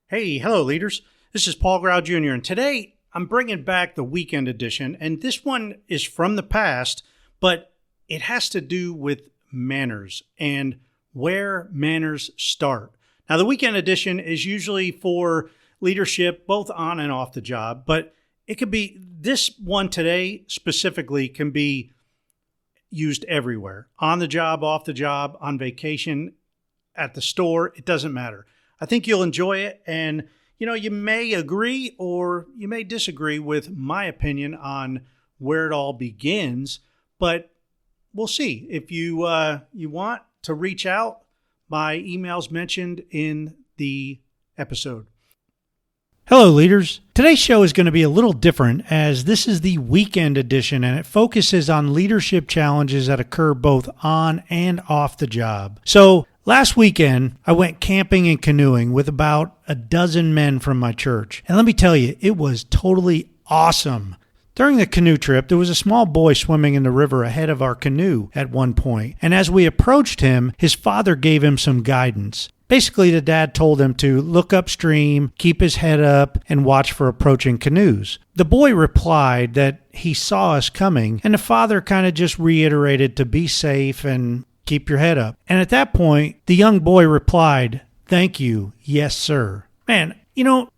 Hey, hello leaders. This is Paul Grau Jr. and today I'm bringing back the weekend edition, and this one is from the past, but it has to do with manners and where manners start. Now, the weekend edition is usually for leadership, both on and off the job, but it could be, this one today specifically can be used everywhere. On the job, off the job, on vacation, at the store, it doesn't matter. I think you'll enjoy it, and you may agree or you may disagree with my opinion on where it all begins, but we'll see. If you want to reach out, my email's mentioned in the episode. Hello, leaders. Today's show is going to be a little different as this is the weekend edition and it focuses on leadership challenges that occur both on and off the job. So, last weekend, I went camping and canoeing with about a dozen men from my church. And let me tell you, it was totally awesome. During the canoe trip, there was a small boy swimming in the river ahead of our canoe at one point. And as we approached him, his father gave him some guidance. Basically, the dad told him to look upstream, keep his head up, and watch for approaching canoes. The boy replied that he saw us coming, and the father kind of just reiterated to be safe and keep your head up. And at that point, the young boy replied, "Thank you, yes, sir." Man,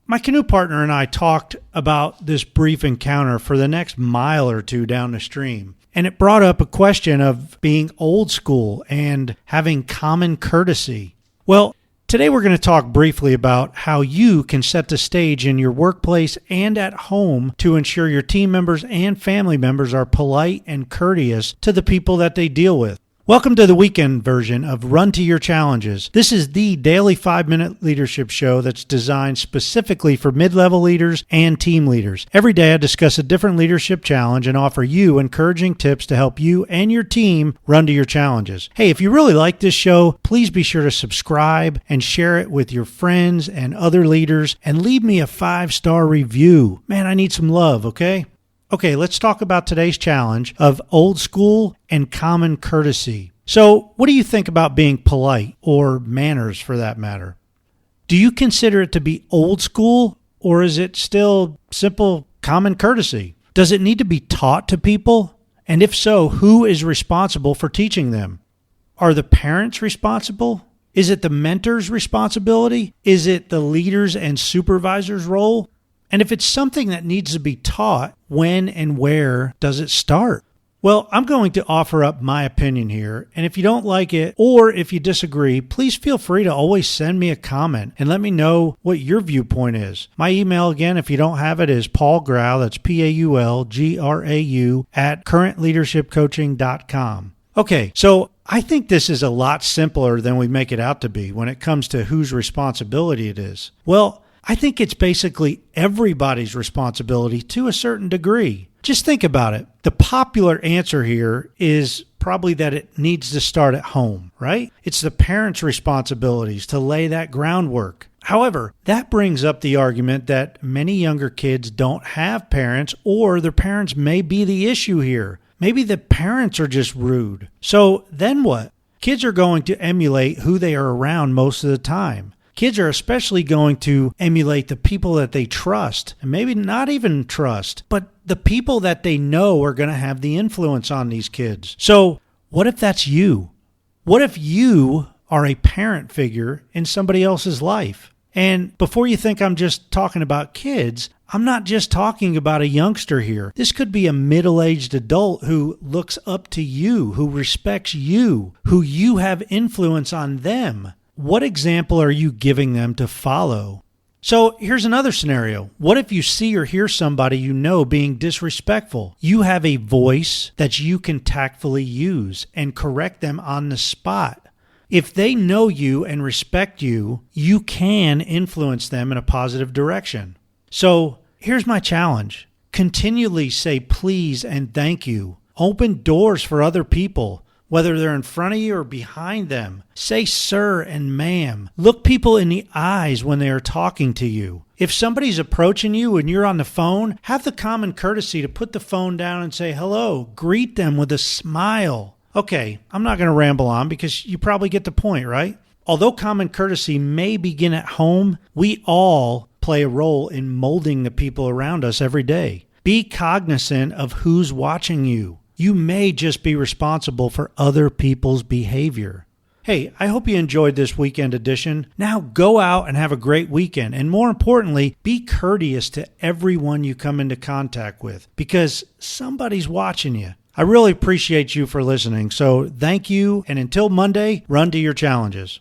my canoe partner and I talked about this brief encounter for the next mile or two down the stream. And it brought up a question of being old school and having common courtesy. Well, today we're going to talk briefly about how you can set the stage in your workplace and at home to ensure your team members and family members are polite and courteous to the people that they deal with. Welcome to the weekend version of Run to Your Challenges. This is the daily 5-minute leadership show that's designed specifically for mid-level leaders and team leaders. Every day I discuss a different leadership challenge and offer you encouraging tips to help you and your team run to your challenges. Hey, if you really like this show, please be sure to subscribe and share it with your friends and other leaders and leave me a 5-star review. Man, I need some love, okay? Okay, let's talk about today's challenge of old school and common courtesy. So, what do you think about being polite, or manners for that matter? Do you consider it to be old school, or is it still simple common courtesy? Does it need to be taught to people? And if so, who is responsible for teaching them? Are the parents responsible? Is it the mentor's responsibility? Is it the leader's and supervisor's role? And if it's something that needs to be taught, when and where does it start? Well, I'm going to offer up my opinion here, and if you don't like it or if you disagree, please feel free to always send me a comment and let me know what your viewpoint is. My email, again, if you don't have it, is Paul Grau, that's PaulGrau, at currentleadershipcoaching.com. Okay, so I think this is a lot simpler than we make it out to be when it comes to whose responsibility it is. Well, I think it's basically everybody's responsibility to a certain degree. Just think about it. The popular answer here is probably that it needs to start at home, right? It's the parents' responsibilities to lay that groundwork. However, that brings up the argument that many younger kids don't have parents, or their parents may be the issue here. Maybe the parents are just rude. So then what? Kids are going to emulate who they are around most of the time. Kids are especially going to emulate the people that they trust, and maybe not even trust, but the people that they know are going to have the influence on these kids. So what if that's you? What if you are a parent figure in somebody else's life? And before you think I'm just talking about kids, I'm not just talking about a youngster here. This could be a middle-aged adult who looks up to you, who respects you, who you have influence on them. What example are you giving them to follow? So here's another scenario. What if you see or hear somebody you know being disrespectful? You have a voice that you can tactfully use and correct them on the spot. If they know you and respect you, you can influence them in a positive direction. So here's my challenge. Continually say please and thank you. Open doors for other people, whether they're in front of you or behind them. Say sir and ma'am. Look people in the eyes when they are talking to you. If somebody's approaching you and you're on the phone, have the common courtesy to put the phone down and say hello. Greet them with a smile. Okay, I'm not going to ramble on because you probably get the point, right? Although common courtesy may begin at home, we all play a role in molding the people around us every day. Be cognizant of who's watching you. You may just be responsible for other people's behavior. Hey, I hope you enjoyed this weekend edition. Now go out and have a great weekend. And more importantly, be courteous to everyone you come into contact with because somebody's watching you. I really appreciate you for listening. So thank you. And until Monday, run to your challenges.